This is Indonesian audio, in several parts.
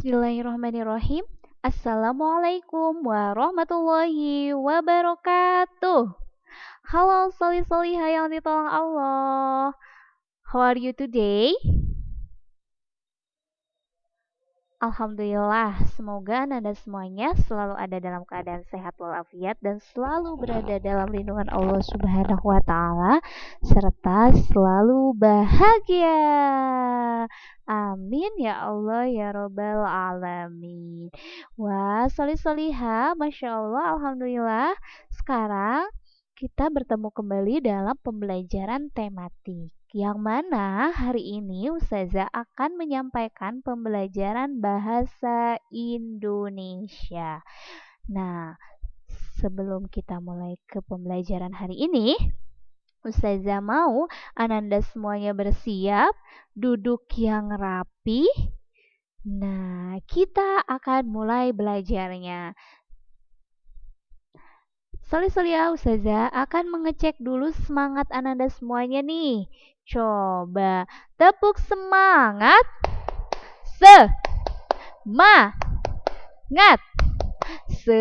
Bismillahirrahmanirrahim. Assalamualaikum warahmatullahi wabarakatuh. Halo solih-solihah yang ditolong Allah. How are you today? Alhamdulillah, semoga Anda semuanya selalu ada dalam keadaan sehat walafiat dan selalu berada dalam lindungan Allah Subhanahu wa taala serta selalu bahagia. Amin ya Allah ya Robbal alamin. Wah, solih-solihah, Masya Allah, Alhamdulillah. Sekarang kita bertemu kembali dalam pembelajaran tematik. Yang mana hari ini Ustazah akan menyampaikan pembelajaran bahasa Indonesia. Nah, sebelum kita mulai ke pembelajaran hari ini, Ustazah mau Ananda semuanya bersiap, duduk yang rapi. Nah, kita akan mulai belajarnya. Solih-solihah, Ustazah akan mengecek dulu semangat Ananda semuanya nih. Coba tepuk semangat. Semangat. Semangat.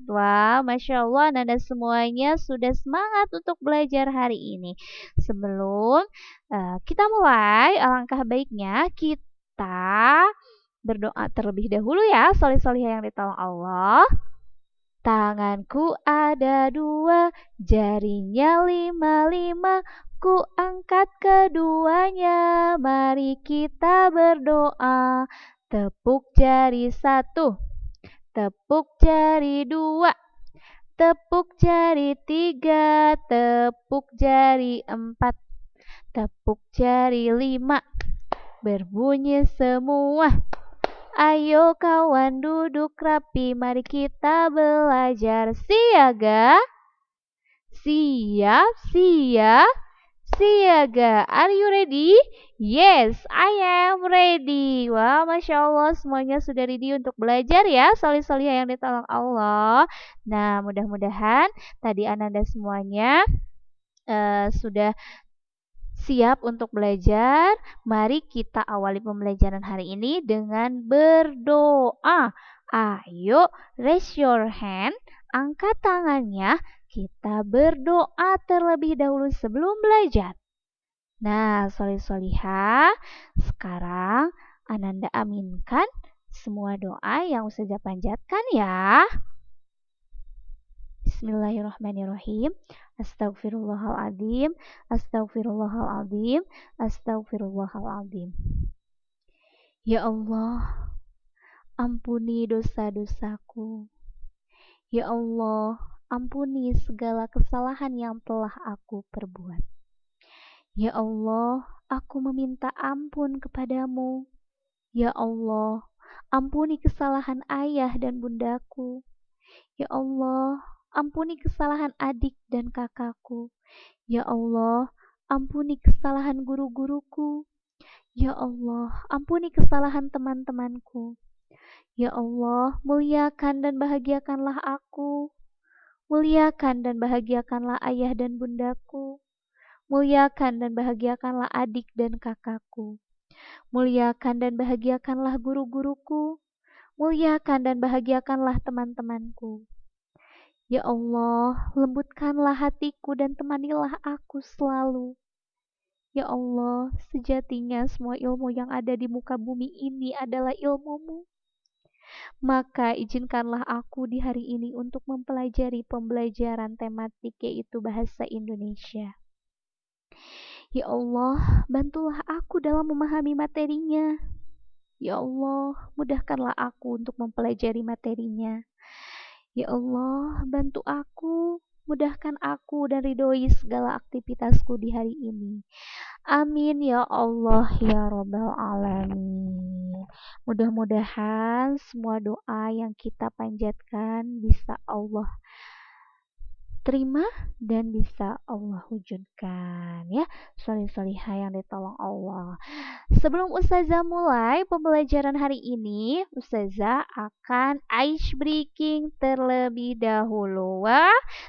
Wah, Masya Allah, Ananda semuanya sudah semangat untuk belajar hari ini. Sebelum kita mulai, alangkah baiknya kita berdoa terlebih dahulu ya, solih-solihah yang ditolong Allah. Tanganku ada dua, jarinya lima-lima, ku angkat keduanya, mari kita berdoa. Tepuk jari satu, tepuk jari dua, tepuk jari tiga, tepuk jari empat, tepuk jari lima, berbunyi semua. Ayo kawan duduk rapi, mari kita belajar. Siaga, siap, siaga. Are you ready? Yes, I am ready. Wah, Masya Allah, semuanya sudah ready untuk belajar ya, solih-solihah yang ditolong Allah. Nah, mudah-mudahan tadi Ananda semuanya sudah siap untuk belajar. Mari kita awali pembelajaran hari ini dengan berdoa. Ayo, raise your hand, angkat tangannya. Kita berdoa terlebih dahulu sebelum belajar. Nah, solih-solihah, sekarang Ananda aminkan semua doa yang Ustazah panjatkan ya. Bismillahirrahmanirrahim. Astagfirullahaladzim, astagfirullahaladzim, astagfirullahaladzim. Ya Allah, ampuni dosa-dosaku. Ya Allah, ampuni segala kesalahan yang telah aku perbuat. Ya Allah, aku meminta ampun kepadamu. Ya Allah, ampuni kesalahan ayah dan bundaku. Ya Allah, ampuni kesalahan adik dan kakakku. Ya Allah, ampuni kesalahan guru-guruku. Ya Allah, ampuni kesalahan teman-temanku. Ya Allah, muliakan dan bahagiakanlah aku. Muliakan dan bahagiakanlah ayah dan bundaku. Muliakan dan bahagiakanlah adik dan kakakku. Muliakan dan bahagiakanlah guru-guruku. Muliakan dan bahagiakanlah teman-temanku. Ya Allah, lembutkanlah hatiku dan temanilah aku selalu. Ya Allah, sejatinya semua ilmu yang ada di muka bumi ini adalah ilmu-Mu. Maka izinkanlah aku di hari ini untuk mempelajari pembelajaran tematik yaitu bahasa Indonesia. Ya Allah, bantulah aku dalam memahami materinya. Ya Allah, mudahkanlah aku untuk mempelajari materinya. Ya Allah, bantu aku, mudahkan aku dan ridhoi segala aktivitasku di hari ini. Amin ya Allah ya Rabbal alamin. Mudah-mudahan semua doa yang kita panjatkan bisa Allah terima dan bisa Allah wujudkan ya, solih-solihah yang ditolong Allah. Sebelum Ustazah mulai pembelajaran hari ini, Ustazah akan ice breaking terlebih dahulu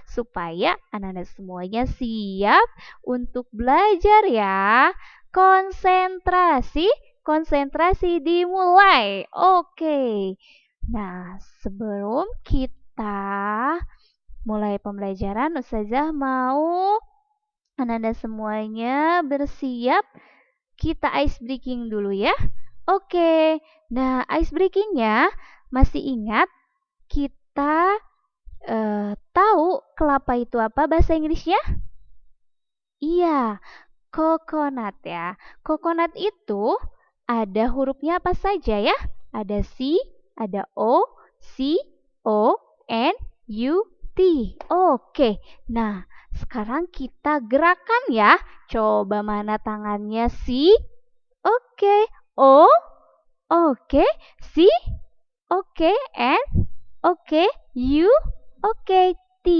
supaya anak-anak semuanya siap untuk belajar ya. Konsentrasi, konsentrasi dimulai. Oke. Nah, sebelum kita mulai pembelajaran, Ustazah mau Ananda semuanya bersiap. Kita ice breaking dulu ya. Oke. Nah, ice breakingnya masih ingat kita tahu kelapa itu apa bahasa Inggrisnya? Iya, coconut ya. Coconut itu ada hurufnya apa saja ya? Ada C, ada O, C, O, N, U, T. Oke. Nah, sekarang kita gerakan ya. Coba mana tangannya C? Oke. O, oke. C, oke. N, oke. U, oke. T.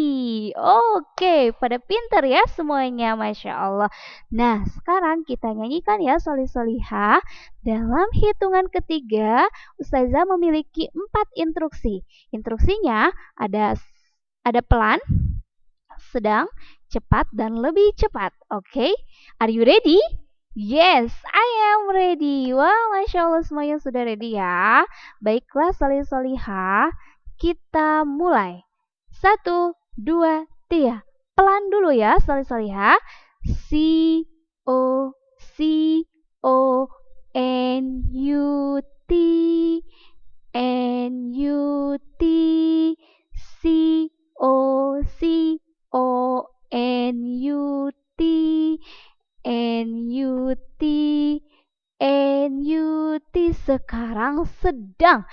Oke, pada pinter ya semuanya, Masya Allah. Nah, sekarang kita nyanyikan ya Sholih Sholihah. Dalam hitungan ketiga, Ustazah memiliki 4 instruksi. Instruksinya ada pelan, sedang, cepat, dan lebih cepat. Oke, are you ready? Yes, I am ready. Wah, Masya Allah semuanya sudah ready ya. Baiklah, Sholih Sholihah, kita mulai. 1, 2, 3. Pelan dulu ya, Sholih Sholihah. C, O, C, O, N, U, T, N, U, T, C, O, C, O, N, U, T, N, U, T, N, U, T. Sekarang sedang.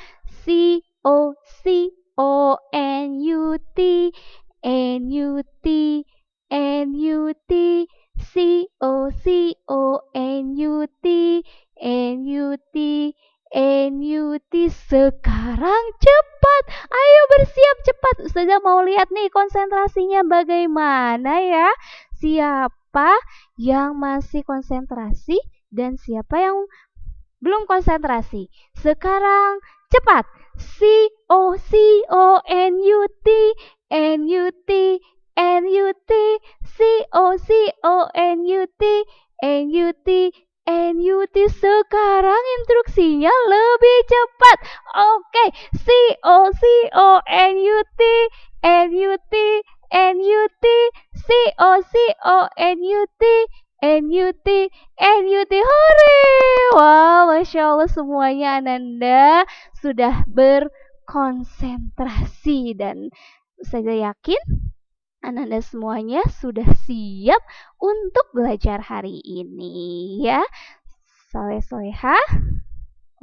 C, O, C, O, N, U, T, N, U, T, N, U, T, C, O, C, O, N, U, T, N, U, T, N, U, T. Sekarang cepat. Ayo bersiap cepat. Ustazah mau lihat nih konsentrasinya bagaimana ya. Siapa yang masih konsentrasi dan siapa yang belum konsentrasi. Sekarang cepat. C, O, C, O, N, U, T, N, U, T, N, U, T, C, O, C, O, N, U, T, N, U, T, N, U, T. Sekarang instruksinya lebih cepat. Oke, C, O, C, O, N, U, T, N, U, T, N, U, T, C, O, C, O, N, U, T, N, U, T, N, U, T. Hore! Wow, Masya Allah semuanya Ananda sudah berkonsentrasi dan saya yakin Ananda semuanya sudah siap untuk belajar hari ini ya. Soleh-solehah.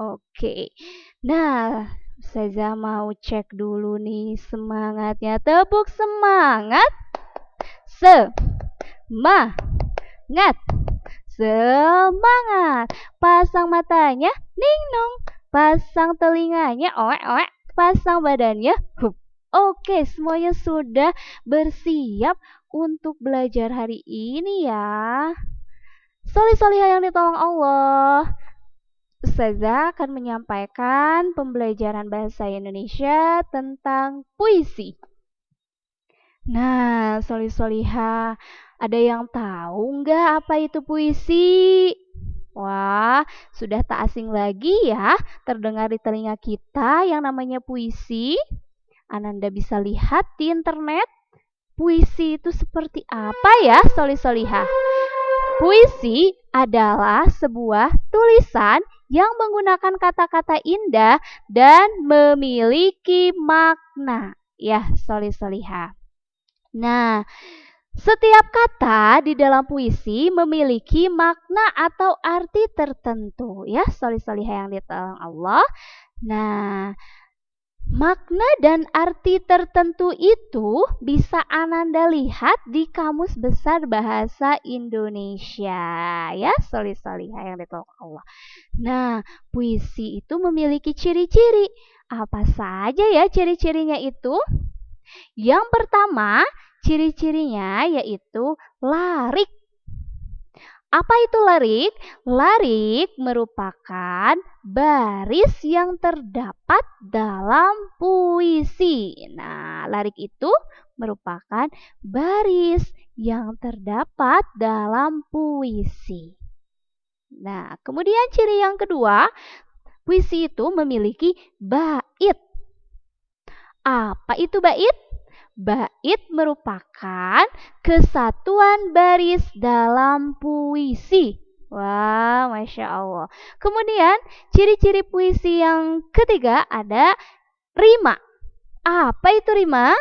Oke. Nah, saya mau cek dulu nih semangatnya. Tepuk semangat. Semangat. Semangat. Pasang matanya, ningnong. Pasang telinganya, oek-oek. Pasang badannya, hup. Oke, semuanya sudah bersiap untuk belajar hari ini ya. Sholih-sholihah yang ditolong Allah. Ustazah akan menyampaikan pembelajaran bahasa Indonesia tentang puisi. Nah, Sholih-sholihah, ada yang tahu nggak apa itu puisi? Wah, sudah tak asing lagi ya terdengar di telinga kita yang namanya puisi. Ananda bisa lihat di internet. Puisi itu seperti apa ya, Sholih-sholihah? Puisi adalah sebuah tulisan yang menggunakan kata-kata indah dan memiliki makna. Ya, Sholih-sholihah. Nah, setiap kata di dalam puisi memiliki makna atau arti tertentu. Ya, Sholih-sholihah yang ditolong Allah. Nah, makna dan arti tertentu itu bisa Ananda lihat di Kamus Besar Bahasa Indonesia. Ya, Sholih-sholihah yang ditolong Allah. Nah, puisi itu memiliki ciri-ciri. Apa saja ya ciri-cirinya itu? Yang pertama, ciri-cirinya yaitu larik. Apa itu larik? Larik merupakan baris yang terdapat dalam puisi. Nah, larik itu merupakan baris yang terdapat dalam puisi. Nah, kemudian ciri yang kedua, puisi itu memiliki bait. Apa itu bait? Bait merupakan kesatuan baris dalam puisi. Wah, Masya Allah. Kemudian, ciri-ciri puisi yang ketiga ada rima. Apa itu rima?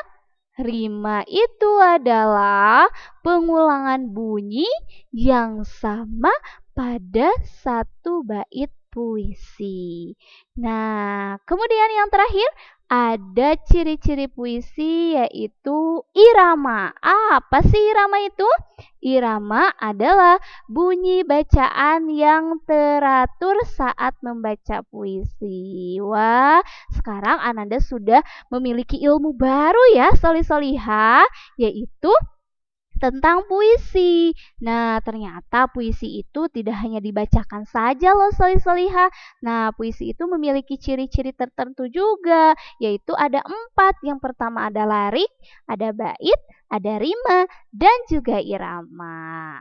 Rima itu adalah pengulangan bunyi yang sama pada satu bait puisi. Nah, kemudian yang terakhir ada ciri-ciri puisi yaitu irama. Apa sih irama itu? Irama adalah bunyi bacaan yang teratur saat membaca puisi. Wah, sekarang Ananda sudah memiliki ilmu baru ya, Solih-Solihah, yaitu tentang puisi. Nah, ternyata puisi itu tidak hanya dibacakan saja loh, Solih-Solihah. Nah, puisi itu memiliki ciri-ciri tertentu juga, yaitu ada 4. Yang pertama ada larik, ada bait, ada rima, dan juga irama.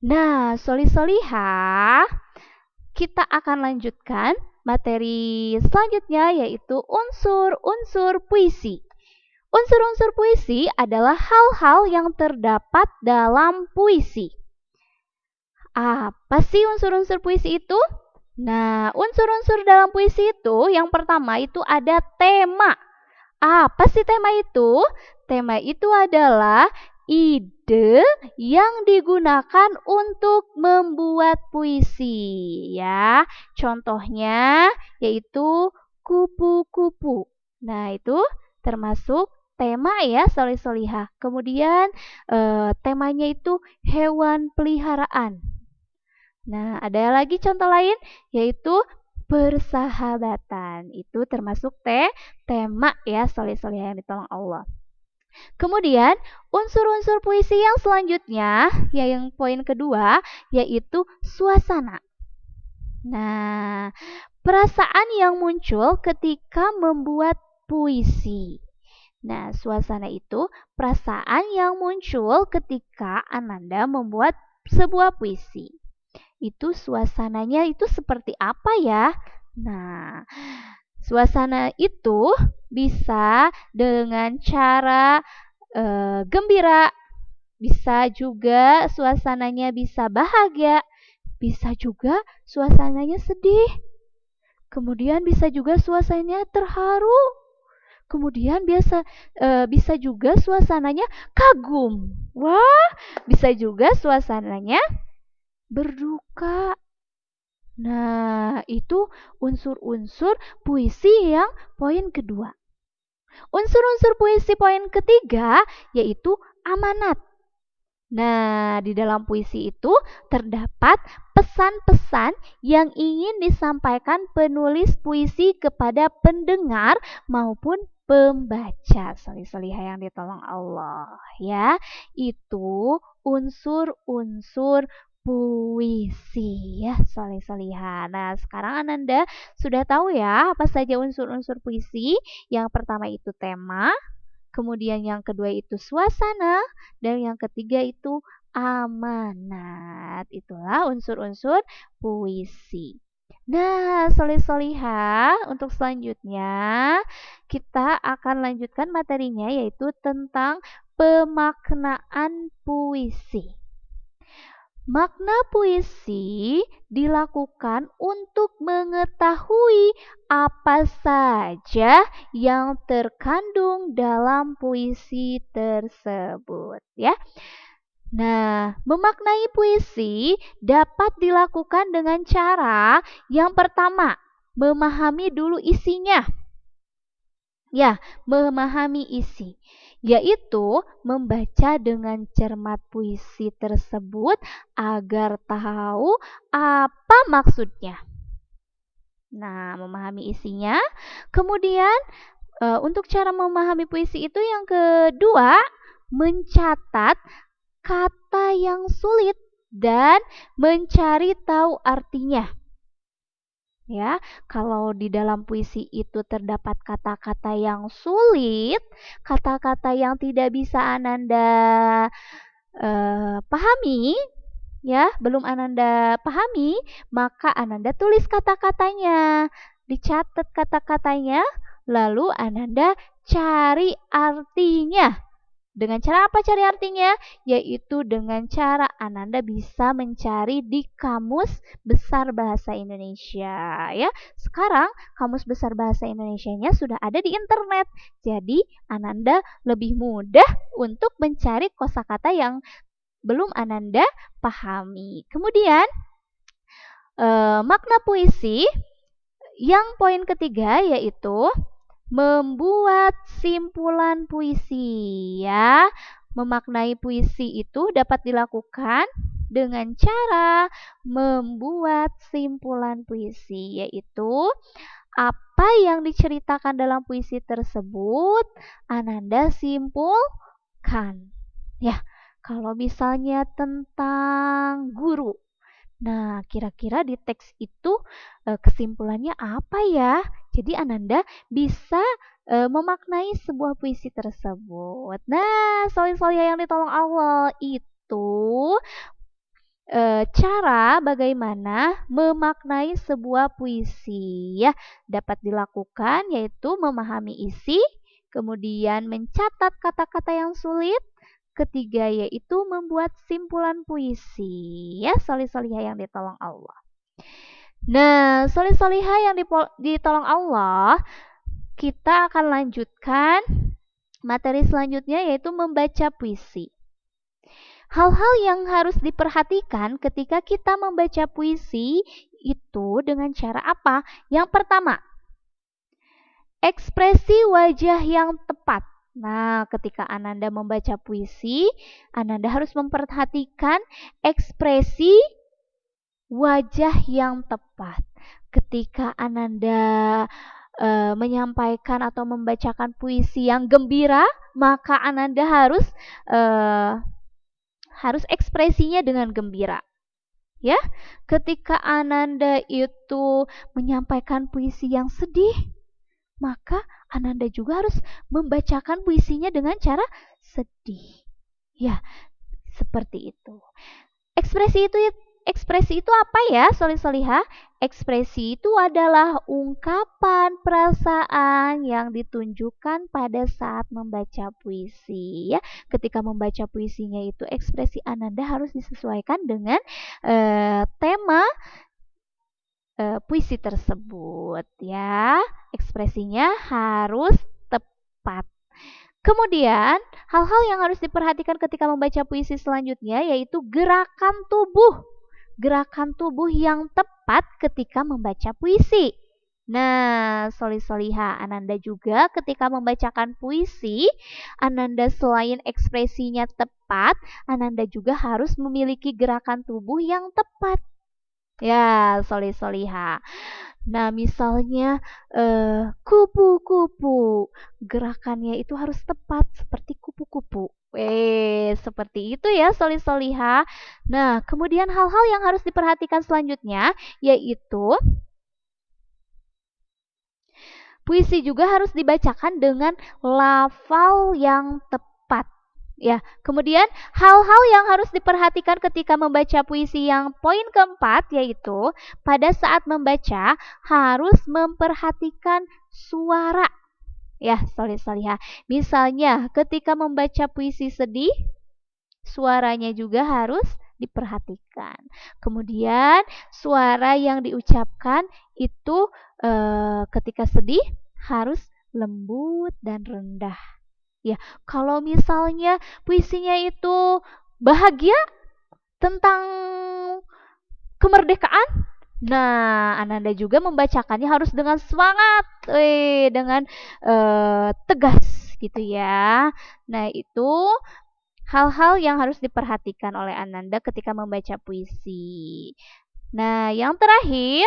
Nah, Solih-Solihah, kita akan lanjutkan materi selanjutnya yaitu unsur-unsur puisi. Unsur-unsur puisi adalah hal-hal yang terdapat dalam puisi. Apa sih unsur-unsur puisi itu? Nah, unsur-unsur dalam puisi itu yang pertama itu ada tema. Apa sih tema itu? Tema itu adalah ide yang digunakan untuk membuat puisi ya. Contohnya yaitu kupu-kupu. Nah, itu termasuk tema ya, Solih-Solihah. Kemudian temanya itu hewan peliharaan. Nah, ada lagi contoh lain yaitu persahabatan. Itu termasuk tema ya, Solih-Solihah yang ditolong Allah. Kemudian unsur-unsur puisi yang selanjutnya, yang poin kedua, yaitu suasana. Nah, perasaan yang muncul ketika membuat puisi. Nah, suasana itu perasaan yang muncul ketika Ananda membuat sebuah puisi. Itu suasananya itu seperti apa ya? Nah, suasana itu bisa dengan cara gembira, bisa juga suasananya bisa bahagia, bisa juga suasananya sedih. Kemudian bisa juga suasananya terharu. Kemudian bisa juga suasananya kagum. Wah, bisa juga suasananya berduka. Nah, itu unsur-unsur puisi yang poin kedua. Unsur-unsur puisi poin ketiga yaitu amanat. Nah, di dalam puisi itu terdapat pesan-pesan yang ingin disampaikan penulis puisi kepada pendengar maupun pembaca. Solih-Solihah yang ditolong Allah ya. Itu unsur-unsur puisi ya, Solih-Solihah. Nah, sekarang Ananda sudah tahu ya apa saja unsur-unsur puisi. Yang pertama itu tema, kemudian yang kedua itu suasana, dan yang ketiga itu amanat. Itulah unsur-unsur puisi. Nah, Solih-Solihah, untuk selanjutnya kita akan lanjutkan materinya yaitu tentang pemaknaan puisi. Makna puisi dilakukan untuk mengetahui apa saja yang terkandung dalam puisi tersebut ya. Nah, memaknai puisi dapat dilakukan dengan cara yang pertama, memahami dulu isinya. Ya, memahami isi, yaitu membaca dengan cermat puisi tersebut agar tahu apa maksudnya. Nah, memahami isinya. Kemudian, untuk cara memahami puisi itu yang kedua, mencatat kata yang sulit dan mencari tahu artinya. Ya, kalau di dalam puisi itu terdapat kata-kata yang sulit, kata-kata yang tidak bisa Ananda pahami, ya, belum Ananda pahami, maka Ananda tulis kata-katanya. Dicatat kata-katanya, lalu Ananda cari artinya. Dengan cara apa cari artinya? Yaitu dengan cara Ananda bisa mencari di Kamus Besar Bahasa Indonesia, ya. Sekarang Kamus Besar Bahasa Indonesianya sudah ada di internet. Jadi Ananda lebih mudah untuk mencari kosakata yang belum Ananda pahami. Kemudian makna puisi yang poin ketiga yaitu membuat simpulan puisi, ya. Memaknai puisi itu dapat dilakukan dengan cara membuat simpulan puisi, yaitu apa yang diceritakan dalam puisi tersebut Ananda simpulkan. Ya, kalau misalnya tentang guru. Nah, kira-kira di teks itu kesimpulannya apa ya? Jadi Ananda bisa memaknai sebuah puisi tersebut. Nah, solih-solihah yang ditolong Allah itu cara bagaimana memaknai sebuah puisi, ya. Dapat dilakukan yaitu memahami isi, kemudian mencatat kata-kata yang sulit, ketiga yaitu membuat simpulan puisi, ya, solih-solihah yang ditolong Allah. Nah, solih-solihah yang ditolong Allah, kita akan lanjutkan materi selanjutnya yaitu membaca puisi. Hal-hal yang harus diperhatikan ketika kita membaca puisi itu dengan cara apa? Yang pertama, ekspresi wajah yang tepat. Nah, ketika Ananda membaca puisi, Ananda harus memperhatikan ekspresi wajah yang tepat. Ketika Ananda menyampaikan atau membacakan puisi yang gembira, maka Ananda harus ekspresinya dengan gembira. Ya, ketika Ananda itu menyampaikan puisi yang sedih, maka Ananda juga harus membacakan puisinya dengan cara sedih. Ya, seperti itu. Ekspresi itu apa ya, solih-solihah? Ekspresi itu adalah ungkapan perasaan yang ditunjukkan pada saat membaca puisi, ya. Ketika membaca puisinya itu ekspresi Ananda harus disesuaikan dengan tema puisi tersebut, ya. Ekspresinya harus tepat. Kemudian, hal-hal yang harus diperhatikan ketika membaca puisi selanjutnya yaitu gerakan tubuh. Gerakan tubuh yang tepat ketika membaca puisi. Nah, solih-solihah, Ananda juga ketika membacakan puisi, Ananda selain ekspresinya tepat, Ananda juga harus memiliki gerakan tubuh yang tepat. Ya, solih-solihah. Nah, misalnya kupu-kupu, gerakannya itu harus tepat seperti kupu-kupu. Seperti itu ya, solih-solihah. Nah, kemudian hal-hal yang harus diperhatikan selanjutnya yaitu puisi juga harus dibacakan dengan lafal yang tepat. Ya, kemudian hal-hal yang harus diperhatikan ketika membaca puisi yang poin keempat yaitu pada saat membaca harus memperhatikan suara. Ya, solih-solihah. Misalnya ketika membaca puisi sedih, suaranya juga harus diperhatikan. Kemudian suara yang diucapkan itu ketika sedih harus lembut dan rendah. Ya, kalau misalnya puisinya itu bahagia tentang kemerdekaan, nah Ananda juga membacakannya harus dengan semangat, dengan tegas gitu ya. Nah, itu hal-hal yang harus diperhatikan oleh Ananda ketika membaca puisi. Nah, yang terakhir,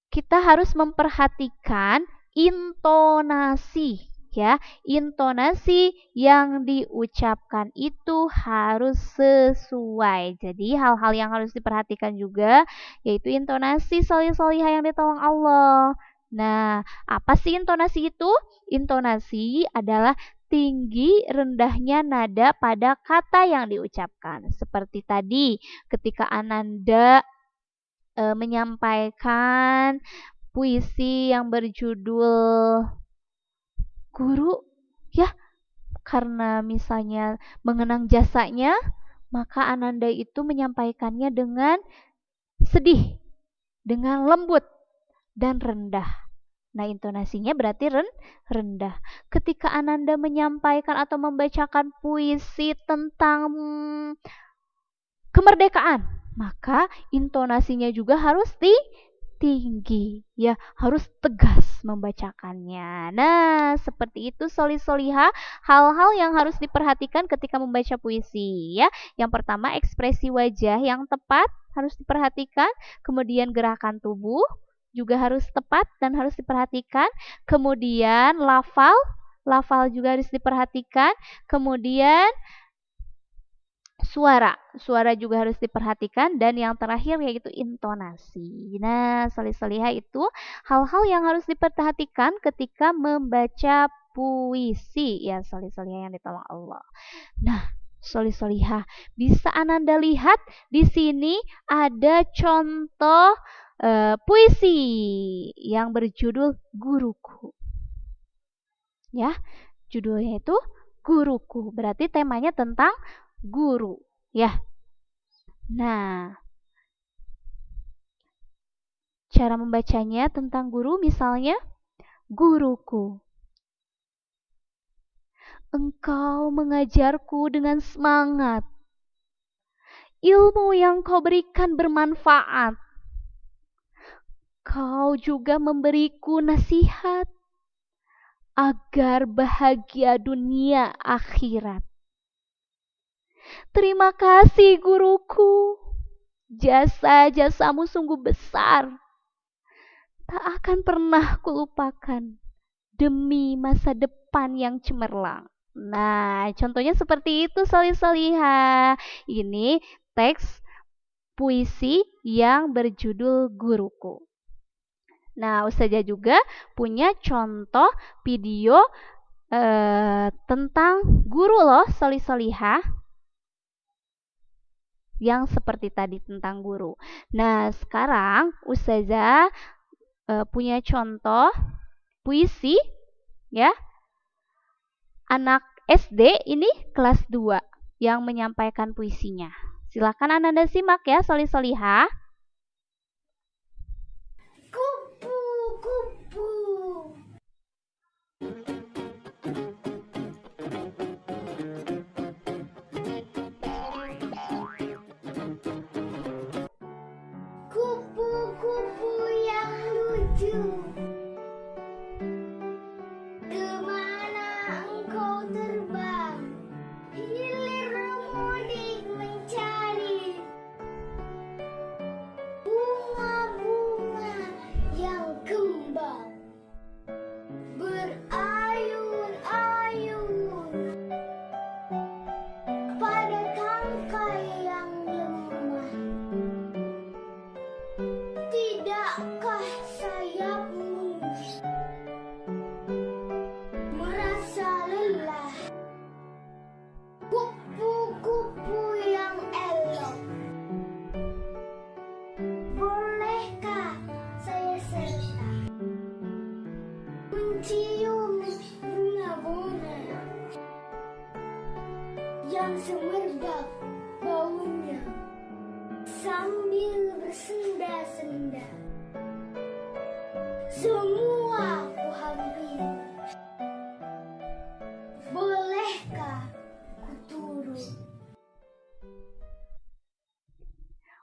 kita harus memperhatikan intonasi, ya. Intonasi yang diucapkan itu harus sesuai. Jadi hal-hal yang harus diperhatikan juga yaitu intonasi, solih-solihah yang ditolong Allah. Nah, apa sih intonasi itu? Intonasi adalah tinggi rendahnya nada pada kata yang diucapkan. Seperti tadi ketika Ananda menyampaikan puisi yang berjudul Guru, ya, karena misalnya mengenang jasanya, maka Ananda itu menyampaikannya dengan sedih, dengan lembut dan rendah. Nah, intonasinya berarti rendah. Ketika Ananda menyampaikan atau membacakan puisi tentang kemerdekaan, maka intonasinya juga harus tinggi, ya, harus tegas membacakannya. Nah, seperti itu soli-soliha, hal-hal yang harus diperhatikan ketika membaca puisi, ya. Yang pertama, ekspresi wajah yang tepat harus diperhatikan, kemudian gerakan tubuh juga harus tepat dan harus diperhatikan, kemudian lafal juga harus diperhatikan, kemudian suara juga harus diperhatikan, dan yang terakhir yaitu intonasi. Nah, solih-solihah itu hal-hal yang harus diperhatikan ketika membaca puisi, ya, solih-solihah yang ditolong Allah. Nah, solih-solihah, bisa Ananda lihat di sini ada contoh puisi yang berjudul Guruku. Ya, judulnya itu Guruku. Berarti temanya tentang guru, ya. Nah, cara membacanya tentang guru misalnya, Guruku, engkau mengajarku dengan semangat. Ilmu yang kau berikan bermanfaat. Kau juga memberiku nasihat agar bahagia dunia akhirat. Terima kasih guruku. Jasa-jasamu sungguh besar. Tak akan pernah kulupakan demi masa depan yang cemerlang. Nah, contohnya seperti itu, solih-solihah. Ini teks puisi yang berjudul Guruku. Nah, Ustazah juga punya contoh video tentang guru loh, solih-solihah, yang seperti tadi tentang guru. Nah, sekarang Ustazah punya contoh puisi, ya, anak SD ini kelas 2 yang menyampaikan puisinya. Silakan Ananda simak ya, solih-solihah. Kupu-kupu yang lucu, kemana engkau terbang? Hilir mudik mencari bunga-bunga yang kembang, berayun-ayun pada tangkai yang lemah. Tidakkah sayapmu merasa lelah? Kupu-kupu yang elok, bolehkah saya serta mencium bunga-bunga yang semerbak baunya sambil bersenda-senda? Semua ku hampiri, bolehkah ku turun?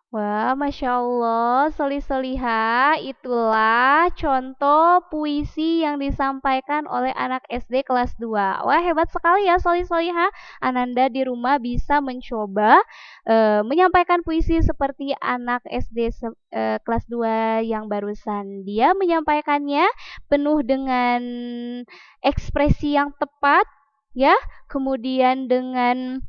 Wah, Masya Allah, solih-solihah, itulah contoh puisi yang disampaikan oleh anak SD kelas 2. Wah, hebat sekali ya solih-solihah. Ananda di rumah bisa mencoba menyampaikan puisi seperti anak SD kelas 2 yang barusan. Dia menyampaikannya penuh dengan ekspresi yang tepat, ya, kemudian dengan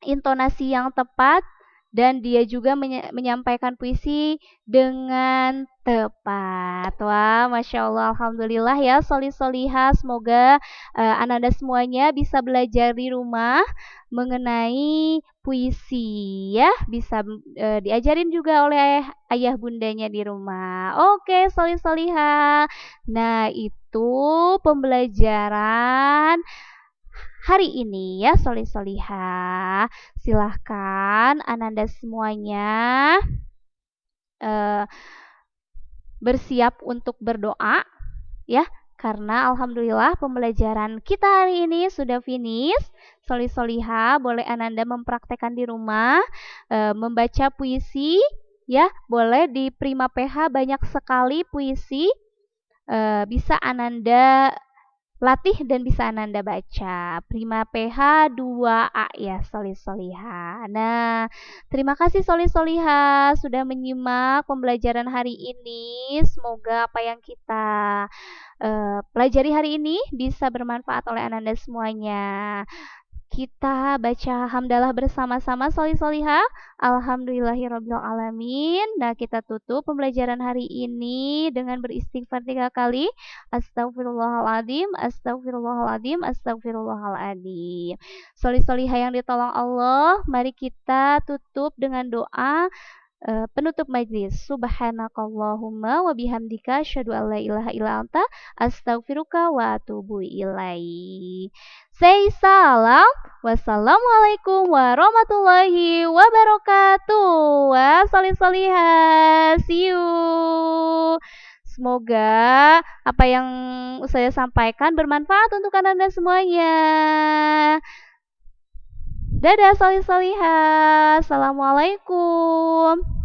intonasi yang tepat, dan dia juga menyampaikan puisi dengan tepat. Wah, Masya Allah, Alhamdulillah ya, solih-solihah. Semoga Ananda semuanya bisa belajar di rumah mengenai puisi ya, bisa diajarin juga oleh ayah bundanya di rumah. Oke, solih-solihah. Nah, itu pembelajaran hari ini ya, solih-solihah. Silahkan Ananda semuanya eh, bersiap untuk berdoa ya, karena alhamdulillah pembelajaran kita hari ini sudah finish. Solih-solihah, boleh Ananda mempraktekkan di rumah, membaca puisi ya, boleh di Prima PH banyak sekali puisi, bisa Ananda latih dan bisa Ananda baca. Prima PH 2A ya, solih-solihah. Nah, terima kasih solih-solihah sudah menyimak pembelajaran hari ini. Semoga apa yang kita pelajari hari ini bisa bermanfaat oleh Ananda semuanya. Kita baca hamdalah bersama-sama, solih-solihah. Alhamdulillahirabbil alamin. Nah, kita tutup pembelajaran hari ini dengan beristighfar 3 kali. Astagfirullahaladzim, astagfirullahaladzim, astagfirullahaladzim. Solih-solihah yang ditolong Allah, mari kita tutup dengan doa penutup majlis. Subhanakallahumma wa bihamdika asyhadu an la ilaha illa anta astaghfiruka wa atubu ilaik. Say salam. Wassalamualaikum warahmatullahi wabarakatuh. Wa solih-solihah. See you. Semoga apa yang saya sampaikan bermanfaat untuk Anda semuanya. Dadah solih-solihah. Assalamualaikum.